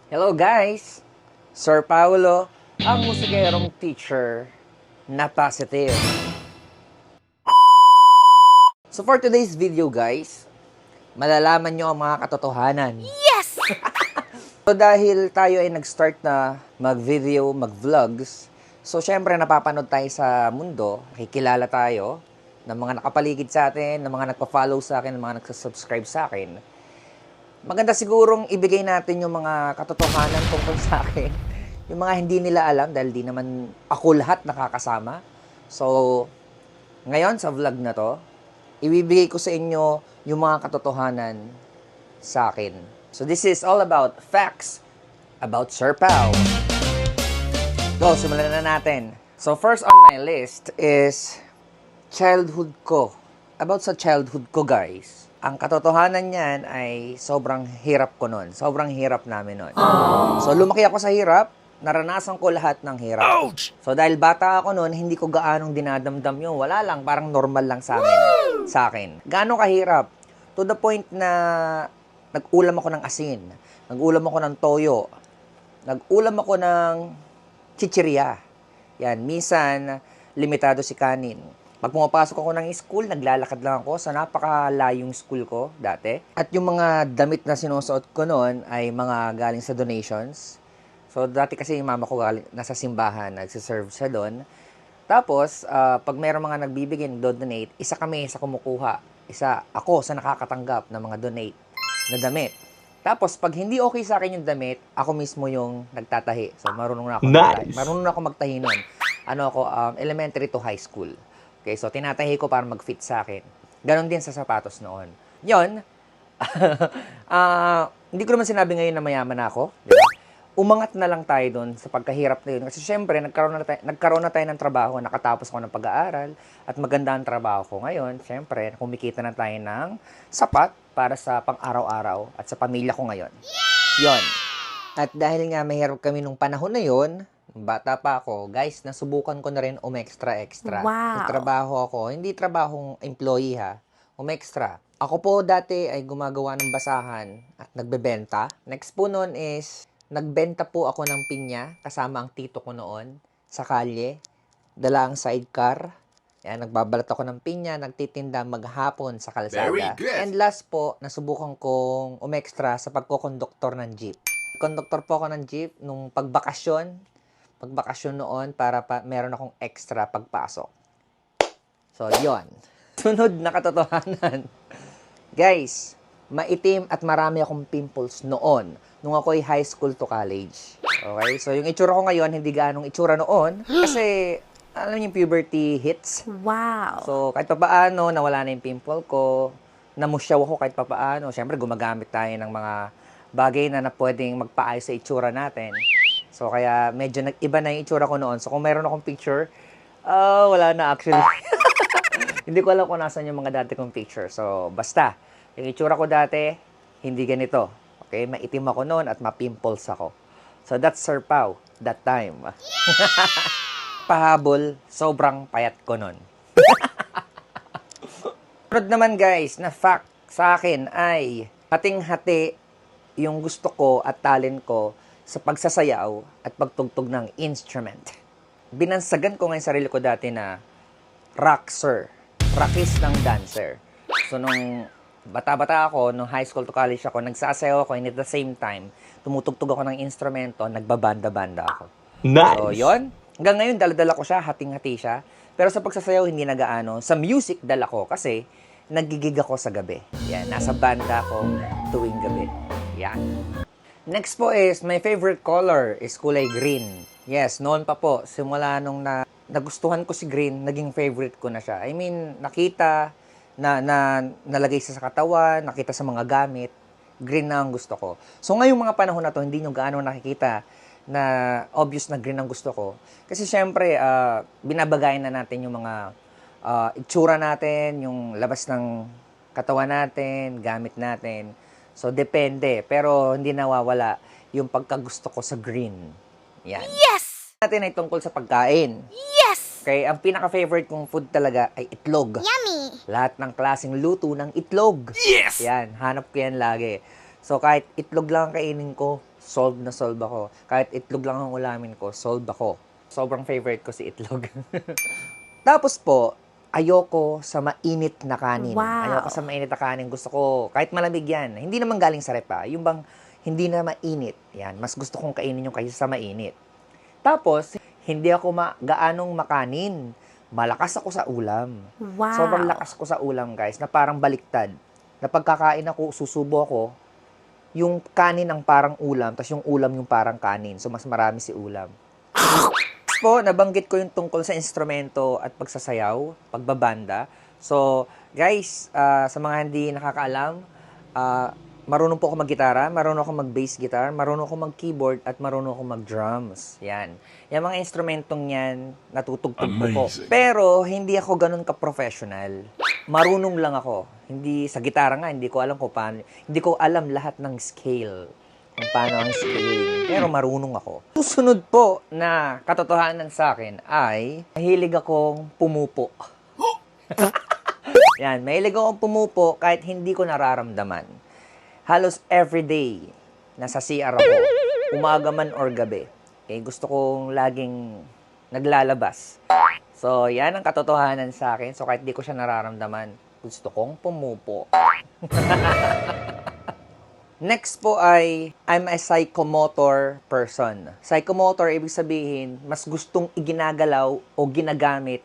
Hello guys! Sir Paulo, ang musikerong teacher na positive. So for today's video guys, malalaman nyo ang mga katotohanan. Yes! So dahil tayo ay nag-start na mag-video, mag-vlogs, so syempre napapanood tayo sa mundo, nakikilala tayo ng mga nakapaligid sa atin, ng mga nagpa-follow sa akin, ng mga nagsasubscribe sa akin. Maganda sigurong ibigay natin yung mga katotohanan tungkol sa akin. Yung mga hindi nila alam dahil di naman ako lahat nakakasama. So, ngayon sa vlog na to, ibibigay ko sa inyo yung mga katotohanan sa akin. So, this is all about facts about Sir Pao. So, simulan na natin. So, first on my list is childhood ko. About sa childhood ko, guys. Ang katotohanan niyan ay sobrang hirap ko nun. Sobrang hirap namin nun. So, lumaki ako sa hirap. Naranasan ko lahat ng hirap. Ouch! So, dahil bata ako nun, hindi ko gaanong dinadamdam yun. Wala lang, parang normal lang sa amin. Sa akin. Gaano kahirap? To the point na nag-ulam ako ng asin. Nag-ulam ako ng toyo. Nag-ulam ako ng chichirya. Yan, minsan, limitado si kanin. Pag pumapasok ako ng school, naglalakad lang ako sa napakalayong school ko dati. At yung mga damit na sinusuot ko noon ay mga galing sa donations. So, dati kasi yung mama ko galing, nasa simbahan, nagsiserve siya doon. Tapos, pag mayroong mga nagbibigay, donate, isa kami sa kumukuha. Isa ako sa nakakatanggap ng mga donate na damit. Tapos, pag hindi okay sa akin yung damit, ako mismo yung nagtatahi. So, marunong na ako magtahi. Marunong na ako magtahi noon. Elementary to high school. Okay, so tinatahi ko para mag-fit sa akin. Ganon din sa sapatos noon. Yon, hindi ko naman sinabi ngayon na mayaman na ako. Diba? Umangat na lang tayo doon sa pagkahirap na yun. Kasi syempre, nagkaroon na tayo ng trabaho, nakatapos ako ng pag-aaral, at maganda ang trabaho ko ngayon. Syempre, kumikita na tayo ng sapat para sa pang-araw-araw at sa pamilya ko ngayon. Yon. At dahil nga mahirap kami nung panahon na yon, bata pa ako, guys, nasubukan ko na rin umextra-extra. Wow. Nagtrabaho ako, hindi trabahong employee ha, umextra. Ako po dati ay gumagawa ng basahan at nagbebenta. Next po noon is, nagbenta po ako ng pinya kasama ang tito ko noon sa kalye. Dala ang sidecar. Yan, nagbabalat ako ng pinya, nagtitinda maghapon sa kalsada. Very good. And last po, nasubukan kong umextra sa pagkokonduktor ng jeep. Konduktor po ako ng jeep nung pagbakasyon noon para meron akong extra pagpasok. So, yon. Sunod na katotohanan. Guys, maitim at marami akong pimples noon nung ako ay high school to college. Okay? So, yung itsura ko ngayon, hindi gaanong itsura noon kasi, alam niyo, yung puberty hits. Wow. So, kahit papaano, nawala na yung pimple ko. Namusyaw ako kahit papaano. Siyempre, gumagamit tayo ng mga bagay na pwedeng magpaayos sa itsura natin. So, kaya medyo nag-iba na yung itsura ko noon. So, kung meron akong picture, wala na actually. Hindi ko alam kung nasan yung mga dati kong picture. So, basta, yung itsura ko dati, hindi ganito. Okay? Maitim ako noon at ma-pimples ako. So, that's Sir Pao, that time. Pahabol, sobrang payat ko noon. Sunod naman guys, na fact sa akin ay hating-hati yung gusto ko at talent ko sa pagsasayaw at pagtugtog ng instrument. Binansagan ko ngayon sarili ko dati na rocker, rockist ng dancer. So, nung bata-bata ako, nung high school to college ako, nagsasayaw ako and at the same time, tumutugtog ako ng instrumento, nagbabanda-banda ako. Nice. So, yun. Hanggang ngayon, dala-dala ko siya, hating-hati siya. Pero sa pagsasayaw, hindi nagaano. Sa music, dala ko kasi nagigig ako sa gabi. Yan, nasa banda ako tuwing gabi. Yan. Next po is, my favorite color is kulay green. Yes, noon pa po, simula nung nagustuhan ko si green, naging favorite ko na siya. I mean, nakita, nalagay sa katawan, nakita sa mga gamit, green na ang gusto ko. So ngayong mga panahon na to, hindi nyo gaano nakikita na obvious na green ang gusto ko. Kasi syempre, binabagayan na natin yung mga itsura natin, yung labas ng katawan natin, gamit natin. So, depende. Pero, hindi nawawala yung pagkagusto ko sa green. Yan. Yes! Natin ay tungkol sa pagkain. Yes! Okay, ang pinaka-favorite kong food talaga ay itlog. Yummy! Lahat ng klaseng luto ng itlog. Yes! Yan, hanap ko yan lagi. So, kahit itlog lang ang kainin ko, solve na solve ako. Kahit itlog lang ang ulamin ko, solve ako. Sobrang favorite ko si itlog. Tapos po, ayoko sa mainit na kanin. Wow. Ayoko sa mainit na kanin. Gusto ko, kahit malamig yan, hindi naman galing sa rep, yung bang hindi na mainit. Yan, mas gusto kong kainin yung kaysa sa mainit. Tapos, hindi ako gaanong makanin. Malakas ako sa ulam. Wow. Sobrang lakas ko sa ulam, guys, na parang baliktad. Na pagkakain ako, susubo ako, yung kanin ang parang ulam, tapos yung ulam yung parang kanin. So, mas marami si ulam. Po, nabanggit ko yung tungkol sa instrumento at pagsasayaw, pagbabanda. So, guys, sa mga hindi nakakaalam, marunong po ako mag-gitara, marunong ako mag-bass guitar, marunong ako mag-keyboard, at marunong ako mag-drums. Yan. Yung mga instrumentong yan, natutugtog ko po. Pero, hindi ako ganun ka-professional. Marunong lang ako. Hindi, sa gitara nga, hindi ko alam kung paano. Hindi ko alam lahat ng scale. Kung paano ang scaling. Pero marunong ako. Susunod po na katotohanan sa akin ay mahilig akong pumupo. Yan, mahilig akong pumupo kahit hindi ko nararamdaman. Halos everyday nasa CR ako, umaga man or gabi. Okay, gusto kong laging naglalabas. So, yan ang katotohanan sa akin. So, kahit di ko siya nararamdaman, gusto kong pumupo. Next po ay, I'm a psychomotor person. Psychomotor, ibig sabihin, mas gustong iginagalaw o nagagamit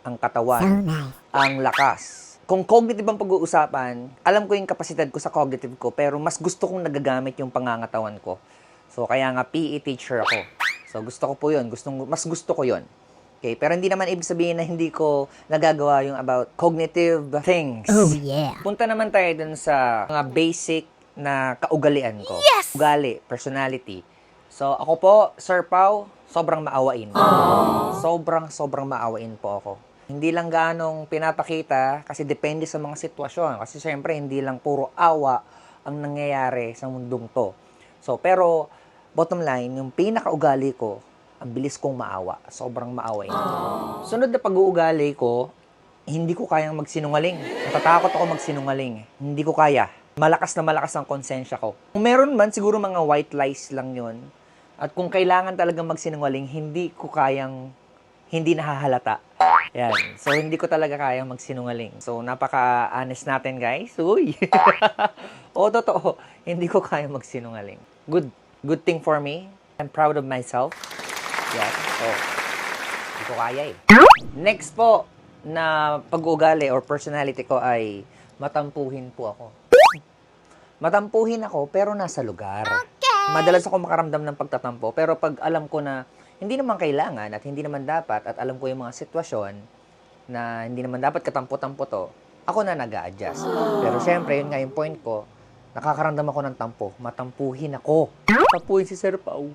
ang katawan, ang lakas. Kung cognitive ang pag-uusapan, alam ko yung kapasidad ko sa cognitive ko, pero mas gusto kong nagagamit yung pangangatawan ko. So, kaya nga PE teacher ako. So, gusto ko po yun. Mas gusto ko yun. Okay, pero hindi naman ibig sabihin na hindi ko nagagawa yung about cognitive things. Oh, yeah. Punta naman tayo dun sa mga basic na kaugalian ko. Yes! Ugali, personality. So, ako po, Sir Pao, sobrang maawain. Sobrang maawain po ako. Hindi lang ganong pinapakita kasi depende sa mga sitwasyon. Kasi syempre, hindi lang puro awa ang nangyayari sa mundong to. So, pero, bottom line, yung pinakaugali ko, ang bilis kong maawa. Sobrang maawain. Sunod na pag-uugali ko, hindi ko kayang magsinungaling. Natatakot ako magsinungaling. Hindi ko kaya. Malakas ang konsensya ko. Kung meron man, siguro mga white lies lang yon. At kung kailangan talagang magsinungaling, hindi ko kayang, hindi nahahalata. Yan. So, hindi ko talaga kayang magsinungaling. So, napaka-honest natin, guys. Uy! O, totoo. Hindi ko kayang magsinungaling. Good thing for me. I'm proud of myself. Yan. So, hindi ko kaya eh. Next po, na pag-uugali or personality ko ay matampuhin po ako. Matampuhin ako, pero nasa lugar. Okay. Madalas ako makaramdam ng pagtatampo, pero pag alam ko na hindi naman kailangan at hindi naman dapat at alam ko yung mga sitwasyon na hindi naman dapat katampo-tampo to, ako na nag-a-adjust. Pero syempre, yun nga yung point ko, nakakaramdam ako ng tampo. Matampuhin ako. Tampuhin si Sir Pao.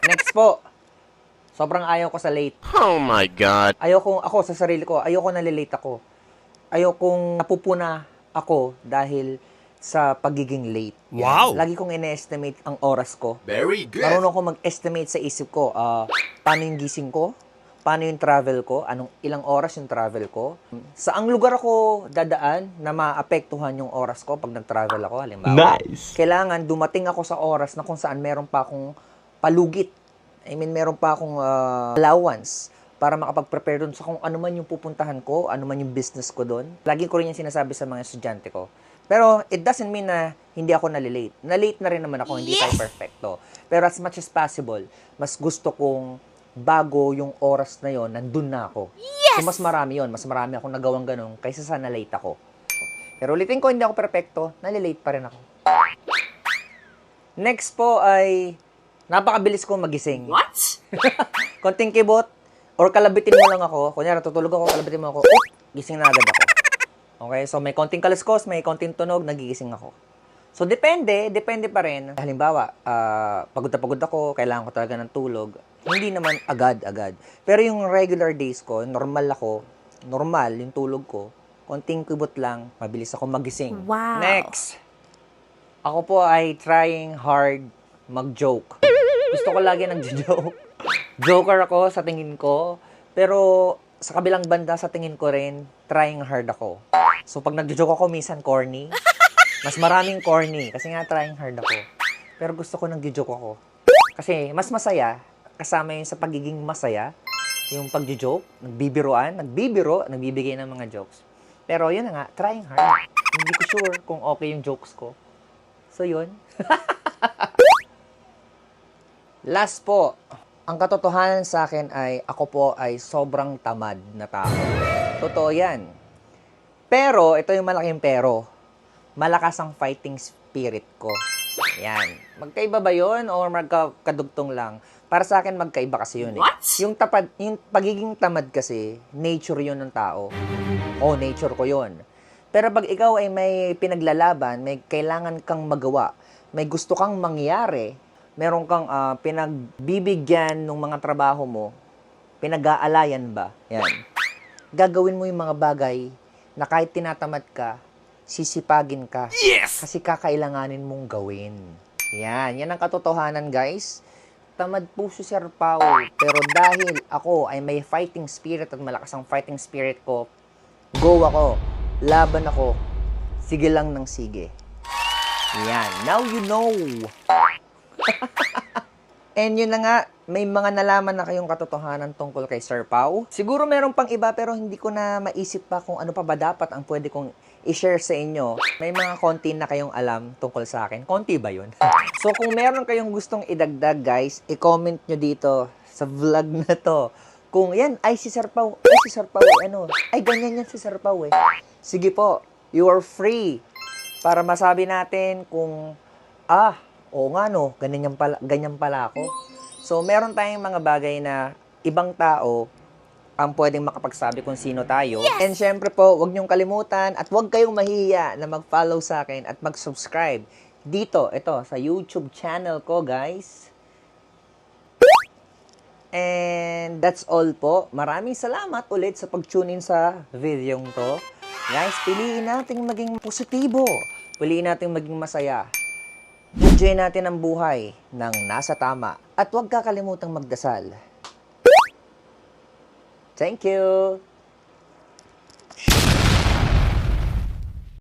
Next po, sobrang ayaw ko sa late. Oh my God. Ako sa sarili ko, ayoko nalilate ako. Ayokong napupuna ako dahil sa pagiging late. Wow! Lagi kong ine-estimate ang oras ko. Very good. Marunong ako mag-estimate sa isip ko. Paano yung gising ko? Paano yung travel ko? Ilang oras yung travel ko? Saang lugar ako dadaan na maapektuhan yung oras ko pag nag-travel ako? Halimbawa, Nice. kailangan dumating ako sa oras na kung saan meron pa akong palugit. Meron pa akong allowance para makapag-prepare doon sa kung ano man yung pupuntahan ko, ano man yung business ko doon. Lagi ko rin yung sinasabi sa mga estudyante ko. Pero it doesn't mean na hindi ako nalilate. Nalate na rin naman ako, hindi tayo perfecto. Pero as much as possible, mas gusto kong bago yung oras na yon, nandun na ako. So mas marami yon, mas marami akong nagawang ganun kaysa sa nalate ako. Pero ulitin ko, hindi ako perfecto, nalilate pa rin ako. Next po ay napakabilis ko magising. What? Konting kibot, or kalabitin mo lang ako. Kunyari, tutulog ako, kalabitin mo ako. Gising na agad ako. Okay? So, may konting kaliskos, may konting tunog, nagigising ako. So, depende pa rin. Halimbawa, pagod na pagod ako, kailangan ko talaga ng tulog. Hindi naman agad-agad. Pero yung regular days ko, normal yung tulog ko, konting kibot lang, mabilis ako magising. Wow. Next! Ako po ay trying hard mag-joke. Gusto ko lagi nag-joke. Joker ako sa tingin ko, pero sa kabilang banda sa tingin ko rin, trying hard ako. So pag nag-joke ako, minsan corny. Mas maraming corny. Kasi nga trying hard ako. Pero gusto ko nag-joke ako. Kasi mas masaya, kasama yun sa pagiging masaya, yung pag-joke, nagbibiro, nagbibigay ng mga jokes. Pero yun na nga, trying hard. Hindi ko sure kung okay yung jokes ko. So yun. Last po, ang katotohanan sa akin ay ako po ay sobrang tamad na tao. Totoo yan. Pero, ito yung malaking pero. Malakas ang fighting spirit ko. Yan. Magkaiba ba yun o magkadugtong lang? Para sa akin, magkaiba kasi yun eh. Yung pagiging tamad kasi, nature yun ng tao. Nature ko yun. Pero pag ikaw ay may pinaglalaban, may kailangan kang magawa, may gusto kang mangyari, meron kang pinagbibigyan ng mga trabaho mo, pinag-aalayan ba? Yan. Gagawin mo yung mga bagay na kahit tinatamad ka, sisipagin ka. Yes! Kasi kakailanganin mong gawin. Yan. Yan ang katotohanan, guys. Tamad po si Sir Pao. Pero dahil ako ay may fighting spirit at malakas ang fighting spirit ko, go ako. Laban ako. Sige lang ng sige. Yan. Now you know. And yun na nga, may mga nalaman na kayong katotohanan tungkol kay Sir Pao. Siguro meron pang iba pero hindi ko na maisip pa kung ano pa ba dapat ang pwede kong i-share sa inyo. May mga konti na kayong alam tungkol sa akin. Konti ba yun? So kung meron kayong gustong idagdag guys, i-comment nyo dito sa vlog na to. Kung yan, si Sir Pao, ganyan yan si Sir Pao eh. Sige po, you are free para masabi natin kung, oo nga no, ganyan pala ako. So, meron tayong mga bagay na ibang tao ang pwedeng makapagsabi kung sino tayo. Yes! And syempre po, huwag niyong kalimutan at huwag kayong mahiya na mag-follow sa akin at mag-subscribe dito, sa YouTube channel ko, guys. And that's all po. Maraming salamat ulit sa pag-tune in sa videong to. Guys, piliin nating maging positibo. Piliin nating maging masaya. Enjoy natin ang buhay ng nasa tama. At huwag kakalimutang magdasal. Thank you!